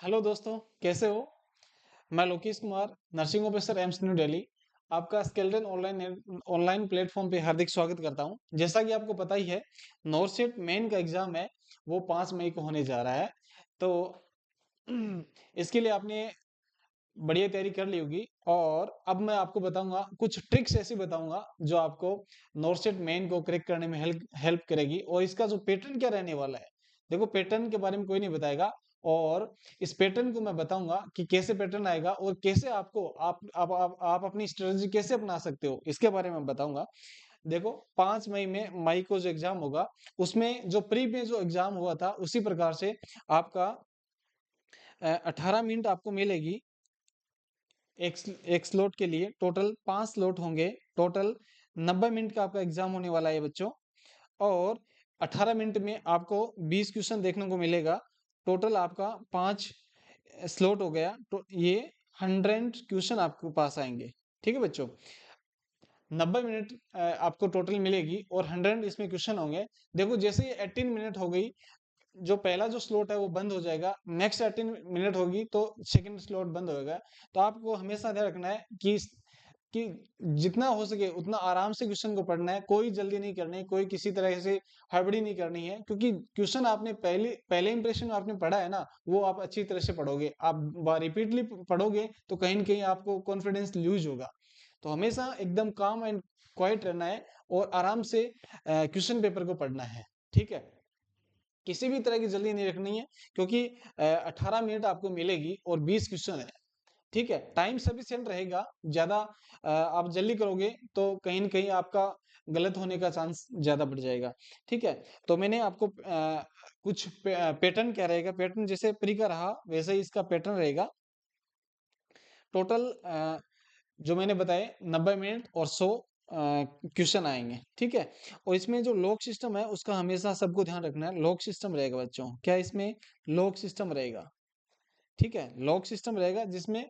Hello दोस्तों, कैसे हो? मैं Lokesh Kumar, nursing officer AIIMS new Delhi, आपका स्केलेटन ऑनलाइन ऑनलाइन प्लेटफॉर्म पे हार्दिक स्वागत करता हूं। जैसा कि आपको पता ही है, नॉर्सेट मेन का एग्जाम है, वो 5 मई को होने जा रहा है। तो इसके लिए आपने बढ़िया तैयारी कर ली होगी और अब मैं आपको बताऊंगा, कुछ ट्रिक्स ऐसी बताऊंगा जो आपको नॉर्सेट मेन को क्रैक करने में हेल्प हेल्प करेगी। और इसका जो पैटर्न क्या रहने वाला है, देखो पैटर्न के बारे में कोई नहीं बताएगा। और इस पैटर्न को मैं बताऊंगा कि कैसे पैटर्न आएगा और कैसे आपको आप अपनी स्ट्रेटजी कैसे अपना सकते हो, इसके बारे में बताऊंगा। देखो 5 मई में मई को जो एग्जाम होगा, उसमें जो प्री में जो एग्जाम हुआ था उसी प्रकार से आपका 18 मिनट आपको मिलेगी। एक स्लॉट के लिए टोटल 5 स्लॉट होंगे। टोटल 90 मिनट का आपका एग्जाम होने वाला है बच्चों। और 18 मिनट में आपको 20 क्वेश्चन देखने को मिलेगा। टोटल आपका 5 स्लॉट हो गया, तो ये 100 क्वेश्चन आपके पास आएंगे। ठीक है बच्चों, 90 मिनट आपको टोटल मिलेगी और 100 इसमें क्वेश्चन होंगे। देखो जैसे ही 18 मिनट हो गई, जो पहला जो स्लॉट है वो बंद हो जाएगा। नेक्स्ट 18 मिनट होगी तो सेकंड स्लॉट बंद होएगा। तो आपको हमेशा ध्यान रखना है कि जितना हो सके उतना आराम से क्वेश्चन को पढ़ना है। कोई जल्दी नहीं करनी है, कोई किसी तरह से हड़बड़ी नहीं करनी है, क्योंकि क्वेश्चन आपने पहले पहले इंप्रेशन में आपने पढ़ा है ना, वो आप अच्छी तरह से पढ़ोगे। आप रिपीटली पढ़ोगे तो कहीं ना कहीं आपको कॉन्फिडेंस लूज होगा। तो हमेशा एकदम काम एंड क्वाइट रहना है और आराम से क्वेश्चन पेपर को पढ़ना है। ठीक है, किसी भी तरह की जल्दी नहीं रखनी है, क्योंकि 18 मिनट आपको मिलेगी और 20 क्वेश्चन है। ठीक है, टाइम सफिशिएंट रहेगा। ज्यादा आप जल्दी करोगे तो कहीं ना कहीं आपका गलत होने का चांस ज्यादा बढ़ जाएगा। ठीक है, तो मैंने आपको कुछ पैटर्न क्या रहेगा, पैटर्न जैसे प्री का रहा वैसे ही इसका पैटर्न रहेगा। टोटल जो मैंने बताए 90 मिनट और 100 क्वेश्चन आएंगे। ठीक है, और इसमें जो लॉक सिस्टम है उसका हमेशा सबको ध्यान रखना है। लॉक सिस्टम रहेगा बच्चों, क्या इसमें लॉक सिस्टम रहेगा? ठीक है, लॉक सिस्टम रहेगा जिसमें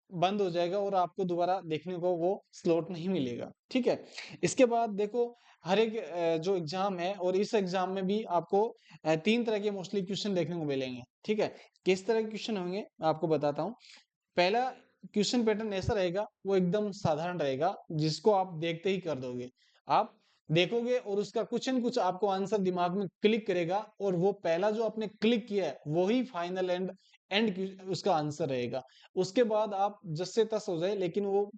बंद हो जाएगा और आपको दोबारा देखने को वो स्लॉट नहीं मिलेगा। ठीक है, इसके बाद देखो हर एक जो एग्जाम है, और इस एग्जाम में भी आपको 3 तरह के मोस्टली क्वेश्चन देखने को मिलेंगे। ठीक है, किस तरह के क्वेश्चन होंगे मैं आपको बताता हूँ। पहला क्वेश्चन पैटर्न ऐसा रहेगा, वो एकदम साधारण रहेगा, जिसको आप देखते ही कर दोगे। आप देखोगे और उसका कुछ न कुछ आपको आंसर दिमाग में क्लिक करेगा, और वो पहला जो आपने क्लिक किया है वही फाइनल एंड एंड उसका आंसर रहेगा। उसके बाद आप जस से तस हो जाए, लेकिन वो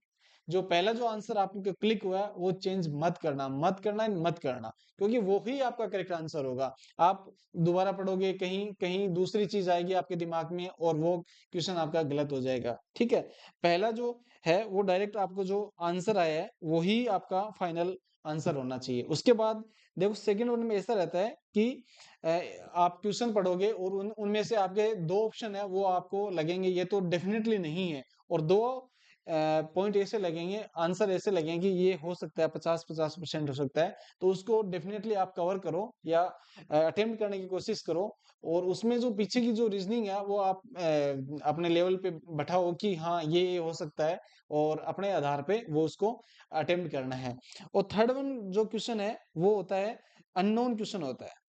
जो पहला जो आंसर आपको क्लिक हुआ है वो चेंज मत करना, मत करना, मत करना, क्योंकि वो ही आपका करेक्ट आंसर होगा। आप दोबारा पढ़ोगे, कहीं कहीं दूसरी चीज आएगी आपके दिमाग में और वो क्वेश्चन आपका गलत हो जाएगा। ठीक है, पहला जो है वो डायरेक्ट आपको जो आंसर आया है वही आपका फाइनल आंसर होना चाहिए। उसके बाद देखो सेकंड वन में ऐसा रहता है कि अ, आप क्वेश्चन पढ़ोगे और उनमें से आपके दो ऑप्शन है वो आपको लगेंगे ये तो डेफिनेटली नहीं है, और दो पॉइंट ऐसे लगेंगे, आंसर ऐसे लगेंगे ये हो सकता है 50-50% हो सकता है। तो उसको डेफिनेटली आप कवर करो या अटेम्प्ट करने की कोशिश करो। और उसमें जो पीछे की जो रीजनिंग है वो आप अपने लेवल पे बैठाओ कि हाँ ये हो सकता है, और अपने आधार पे वो उसको अटेम्प्ट करना है। और थर्ड वन जो क्वेश्चन है वो होता है अननोन क्वेश्चन होता है।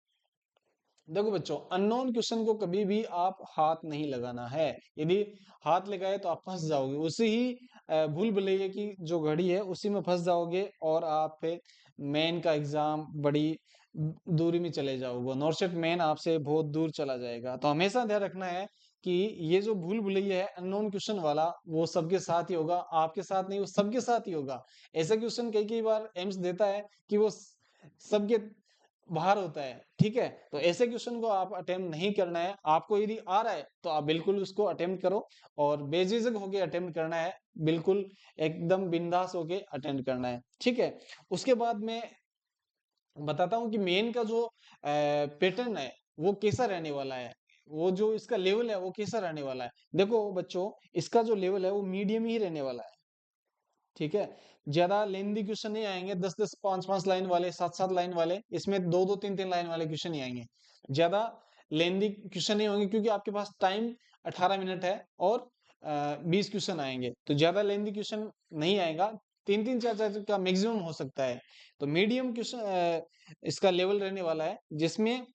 देखो बच्चों, अननोन क्वेश्चन को कभी भी आप हाथ नहीं लगाना है। यदि हाथ लगाए तो आप फंस जाओगे, उसी ही भूल भुलैया की जो घड़ी है उसी में फंस जाओगे, और आप फिर मेन का एग्जाम बड़ी दूरी में चले जाओगे। नॉर्सेट मेन आपसे बहुत दूर चला जाएगा। तो हमेशा ध्यान रखना है कि ये जो भूल भुलैया है अननोन क्वेश्चन वाला, वो सबके साथ ही होगा, आपके साथ नहीं, वो सबके साथ ही होगा। ऐसा क्वेश्चन कई कई बार एम्स देता है कि वो सबके बाहर होता है। ठीक है, तो ऐसे क्वेश्चन को आप अटेम्प्ट नहीं करना है। आपको यदि आ रहा है तो आप बिल्कुल उसको अटेम्प्ट करो, और बेझिझक होके अटेम्प्ट करना है। बिल्कुल एकदम बिंदास होके अटेम्प्ट करना है। ठीक है, उसके बाद मैं बताता हूँ कि मेन का जो पैटर्न है वो कैसा रहने वाला है, वो जो इसका लेवल है वो कैसा रहने वाला है। देखो बच्चों, इसका जो लेवल है वो मीडियम ही रहने वाला है। ठीक है, ज्यादा लेंदी क्वेश्चन नहीं आएंगे, 10-10 5-5 लाइन वाले, 7-7 लाइन वाले, इसमें 2-2 3-3 लाइन वाले क्वेश्चन ही आएंगे। ज्यादा लेंदी क्वेश्चन नहीं होंगे, क्योंकि आपके पास टाइम 18 मिनट है और 20 क्वेश्चन आएंगे। तो ज्यादा लेंदी क्वेश्चन नहीं आएगा, 3-3 4-4 का मैक्सिमम हो सकता है। तो मीडियम क्वेश्चन इसका लेवल रहने वाला है, जिसमें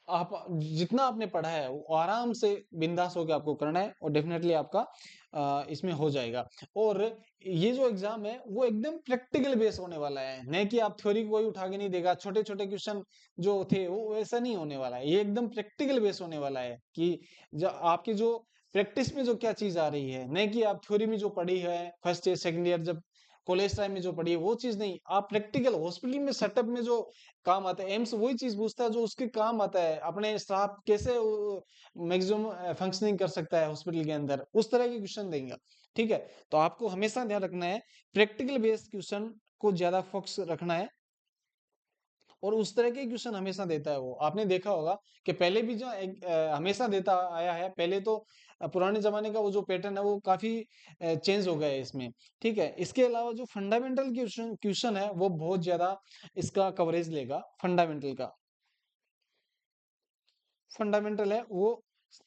आप जितना आपने पढ़ा है वो आराम से बिंदास होके आपको करना है और डेफिनेटली आपका इसमें हो जाएगा। और ये जो एग्जाम है वो एकदम प्रैक्टिकल बेस होने वाला है, नहीं कि आप थ्योरी कोई उठा के नहीं देगा, छोटे छोटे क्वेश्चन जो थे वो वैसा नहीं होने वाला है। ये एकदम प्रैक्टिकल बेस होने वाला है कि जो आपकी जो प्रैक्टिस में जो क्या चीज आ रही है, नहीं कि आप थ्योरी में जो पढ़ी है फर्स्ट ईयर सेकंड ईयर जब कॉलेज टाइम में जो पढ़ी है वो चीज नहीं, आप प्रैक्टिकल हॉस्पिटल में सेटअप में जो काम आता है, एम्स वही चीज पूछता है जो उसके काम आता है, अपने स्टाफ कैसे मैक्सिमम फंक्शनिंग कर सकता है हॉस्पिटल के अंदर, उस तरह के क्वेश्चन देंगे। ठीक है, तो आपको हमेशा ध्यान रखना है प्रैक्टिकल बेस्ड क्वेश्चन को ज्यादा फोकस रखना है, और उस तरह के क्वेश्चन हमेशा देता है वो। आपने देखा होगा कि पहले भी जो हमेशा देता आया है, पहले तो पुराने जमाने का वो जो पैटर्न है वो काफी चेंज हो गया है इसमें। ठीक है, इसके अलावा जो फंडामेंटल क्वेश्चन क्वेश्चन है वो बहुत ज्यादा इसका कवरेज लेगा। फंडामेंटल का फंडामेंटल है वो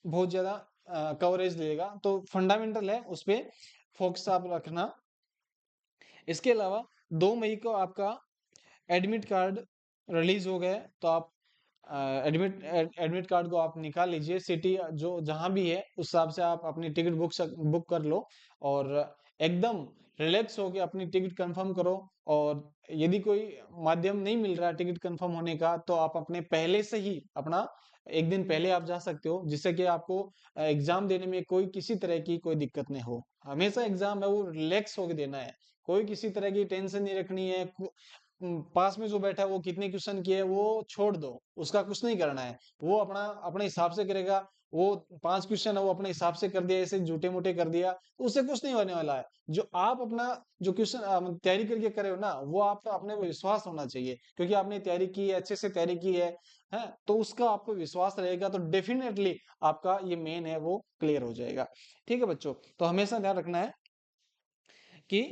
बहुत ज्यादा कवरेज देगा, तो फंडामेंटल है उस पे फोकस आप रखना। इसके अलावा 2 मई को आपका एडमिट कार्ड रिलीज हो गया है, तो आप एडमिट कार्ड को आप निकाल लीजिए, सिटी जो जहां भी है उस हिसाब से आप अपनी टिकट बुक कर लो, और एकदम रिलैक्स होके अपनी टिकट कंफर्म करो। और यदि कोई माध्यम नहीं मिल रहा टिकट कंफर्म होने का, तो आप अपने पहले से ही अपना एक दिन पहले आप जा सकते हो, जिससे कि आपको एग्जाम देने में कोई किसी तरह की कोई दिक्कत नहीं हो। हमेशा एग्जाम है वो रिलैक्स होके देना है, कोई किसी तरह की टेंशन नहीं रखनी है। पास में जो बैठा है वो कितने क्वेश्चन किए वो छोड़ दो, उसका कुछ नहीं करना है, वो अपना अपने हिसाब से करेगा। वो 5 क्वेश्चन है वो अपने हिसाब से कर दिया, ऐसे झूठे मूठे कर दिया, तो उससे कुछ नहीं होने वाला है। जो आप अपना जो क्वेश्चन तैयारी करके करे हो ना, वो आपका अपने को विश्वास होना चाहिए, क्योंकि आपने तैयारी की है, अच्छे से तैयारी की है, तो उसका आपको विश्वास रहेगा, तो डेफिनेटली आपका ये मेन है वो क्लियर हो जाएगा। ठीक है बच्चों, तो हमेशा ध्यान रखना है कि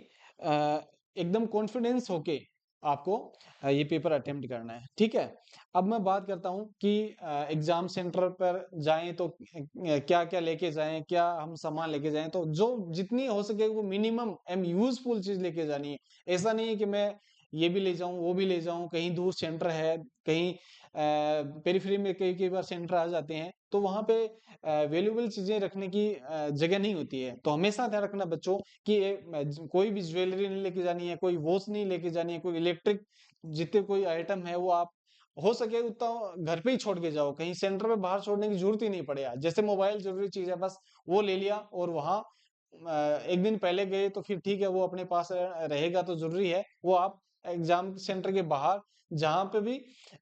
अ, एकदम कॉन्फिडेंस होके आपको ये पेपर अटेम्प्ट करना है। ठीक है, अब मैं बात करता हूँ कि एग्जाम सेंटर पर जाएं तो क्या क्या लेके जाएं, क्या हम सामान लेके जाएं, तो जो जितनी हो सके वो मिनिमम एम यूजफुल चीज लेके जानी है। ऐसा नहीं है कि मैं ये भी ले जाऊं वो भी ले जाऊं, कहीं दूर सेंटर है, कहीं पेरिफेरी में कई कई बार सेंटर आ जाते हैं, तो वहां पे वैल्यूएबल चीजें रखने की जगह नहीं होती है। तो हमेशा ध्यान रखना बच्चों कि कोई भी ज्वेलरी नहीं लेके जानी है, कोई वॉच नहीं लेके जानी है, कोई इलेक्ट्रिक जितने कोई आइटम है वो आप हो सके उतना घर पे ही छोड़ के जाओ, कहीं सेंटर में बाहर छोड़ने की जरूरत ही नहीं पड़ेगा। जैसे मोबाइल जरूरी चीज है, बस वो ले लिया, और वहां एक दिन पहले गए तो फिर ठीक है, वो अपने पास रहेगा तो जरूरी है, वो आप एग्जाम सेंटर के बाहर जहां पे भी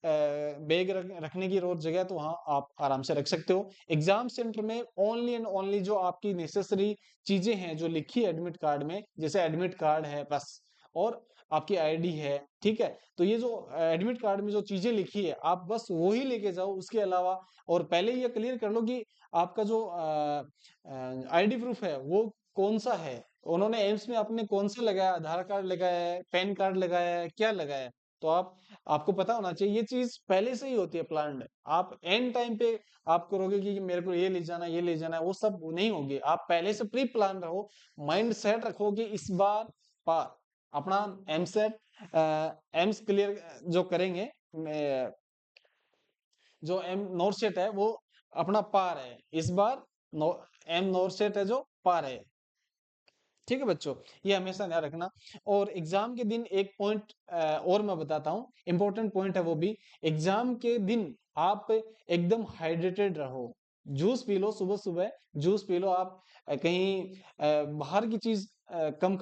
बैग रखने की रोज जगह है, तो वहां आप आराम से रख सकते हो। एग्जाम सेंटर में ओनली एंड ओनली जो आपकी नेसेसरी चीजें हैं जो लिखी है एडमिट कार्ड में, जैसे एडमिट कार्ड है बस, और आपकी आईडी है। ठीक है, तो ये जो एडमिट कार्ड में जो चीजें लिखी है आप बस वो ही लेके जाओ, उसके अलावा। और पहले ये क्लियर कर लो कि आपका जो आईडी प्रूफ है वो कौन सा है, उन्होंने एम्स में आपने कौन सा लगाया, आधार कार्ड लगाया है, पैन कार्ड लगाया है, क्या लगाया है। तो आपको पता होना चाहिए, ये चीज पहले से ही होती है प्लान्ड। आप एंड टाइम पे आप करोगे कि मेरे को ये ले जाना ये ले जाना है, वो सब नहीं होगी। आप पहले से प्री प्लान रहो, माइंड सेट रखो कि इस बार पार अपना एम सेट एम्स क्लियर जो करेंगे, जो एम नोट सेट है वो अपना पार है इस बार, नो, एम नोट सेट है जो पार है। ठीक है बच्चों, ये हमेशा ध्यान रखना। और एग्जाम के दिन एक पॉइंट और मैं बताता हूँ, इंपॉर्टेंट पॉइंट है वो भी। एग्जाम के दिन आप एकदम हाइड्रेटेड रहो, जूस पी लो, सुबह सुबह जूस पी लो आप। कहीं बाहर की चीज कम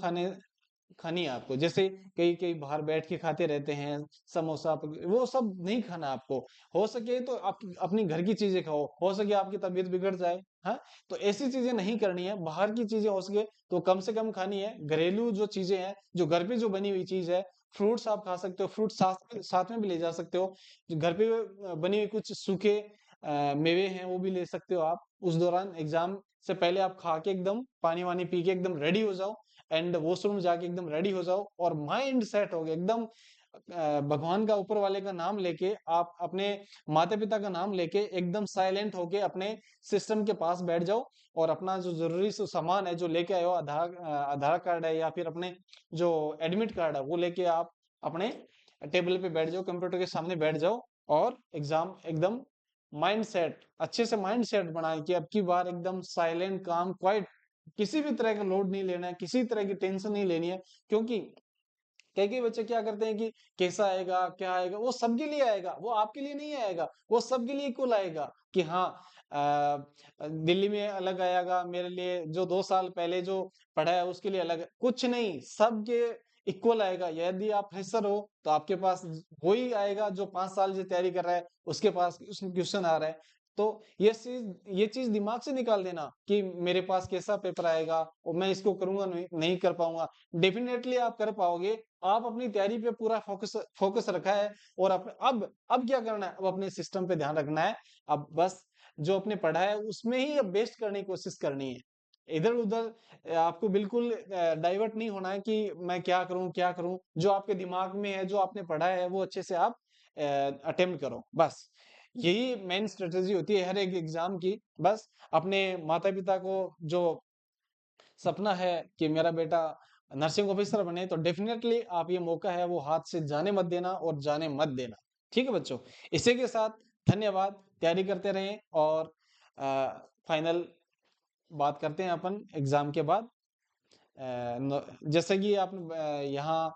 खानी है आपको, जैसे कई कई बाहर बैठ के खाते रहते हैं समोसा वो सब नहीं खाना आपको। हो सके तो आप अपनी घर की चीजें खाओ, हो सके आपकी तबीयत बिगड़ जाए, हाँ, तो ऐसी चीजें नहीं करनी है। बाहर की चीजें हो सके तो कम से कम खानी है। घरेलू जो चीजें हैं, जो घर पे जो बनी हुई चीज है, फ्रूट्स आप खा सकते हो, फ्रूट साथ में भी ले जा सकते हो। जो घर पे बनी हुई कुछ सूखे मेवे हैं वो भी ले सकते हो आप। उस दौरान एग्जाम से पहले आप खा के एकदम पानी वानी पी के एकदम रेडी हो जाओ, एंड वॉशरूम जाके एकदम रेडी हो जाओ, और माइंड सेट हो गया एकदम भगवान का, ऊपर वाले का नाम लेके, आप अपने माता पिता का नाम लेके एकदम साइलेंट होके अपने सिस्टम के पास बैठ जाओ, और अपना जो जरूरी सामान है जो लेके आए हो, आधार कार्ड है या फिर अपने जो एडमिट कार्ड है वो लेके आप अपने टेबल पे बैठ जाओ, कंप्यूटर के सामने बैठ जाओ, और एग्जाम एकदम माइंडसेट, अच्छे से माइंडसेट बनाएँ कि अब की बार एकदम साइलेंट, काम, क्वाइट, किसी भी तरह का लोड नहीं लेना है, किसी तरह की टेंशन नहीं लेनी है। क्योंकि कई-कई बच्चे क्या करते हैं कि कैसा आएगा, क्या आएगा, वो सबके लिए आएगा, वो आपके लिए नहीं आएगा, वो सबके लिए इक्वल आएगा कि हाँ दिल्ली में अलग आएगा, मेरे लिए जो 2 साल पहले जो पढ़ा है उसके लिए अलग है, कुछ नहीं, सबके इक्वल आएगा। यदि आप फ्रेशर हो, तो आपके पास वही आएगा जो 5 साल से तैयारी कर रहा है, उसके पास क्वेश्चन आ रहा है। तो ये चीज़ दिमाग से निकाल देना कि मेरे पास कैसा पेपर आएगा और मैं इसको करूँगा नहीं कर पाऊँगा। डेफ़िनेटली आप कर पाओगे। आप अपनी तैयारी पे पूरा फ़ोकस फ़ोकस रखा है और अब क्या करना है? अब अपने सिस्टम पे ध्यान रखना है। अब बस जो आपने पढ़ा है उसमें ही अब बेस्ट करने की कोशिश करनी है। इधर-उधर आपको बिल्कुल डाइवर्ट नहीं होना है कि मैं क्या करूँ, क्या करूँ? जो आपके दिमाग में है, जो आपने पढ़ा है वो अच्छे से आप अटेम्प्ट करो, बस। यही मेन स्ट्रैटेजी होती है हर एक एग्ज़ाम की। बस अपने माता-पिता को जो सपना है कि मेरा बेटा नर्सिंग ऑफिसर बने, तो डेफ़िनेटली आप ये मौका है वो हाथ से जाने मत देना और जाने मत देना। ठीक है बच्चों? इसी के साथ धन्यवाद, तैयारी करते रहें और फाइनल बात करते हैं अपन एग्ज़ाम के बाद। न जैसे कि आप यहाँ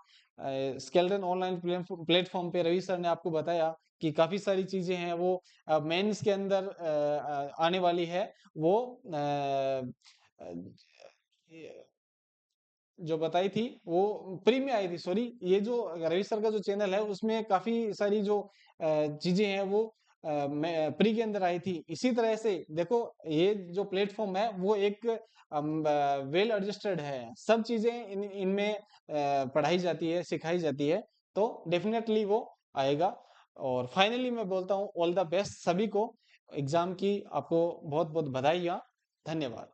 स्केलेटन ऑनलाइन प्लेटफ़ॉर्म पे रवि सर ने आपको बताया कि काफ़ी सारी चीज़ें हैं वो मेंस के अंदर आने वाली है। वो अ, ये जो बताई थी वो प्री में आई थी सॉरी ये जो रवि सर का जो चैनल है उसमें काफ़ी सारी जो चीज़ें हैं वो मैं प्री के अंदर आई थी। इसी तरह से देखो ये जो प्लेटफ़ॉर्म है वो एक वेल एडजस्टेड है। सब चीज़ें इनमें पढ़ाई जाती है, सिखाई जाती है, तो डेफ़िनेटली वो आएगा और फाइनली मैं बोलता हूँ ऑल द बेस्ट सभी को एग्ज़ाम की आपको बहुत-बहुत बधाइयाँ। धन्यवाद।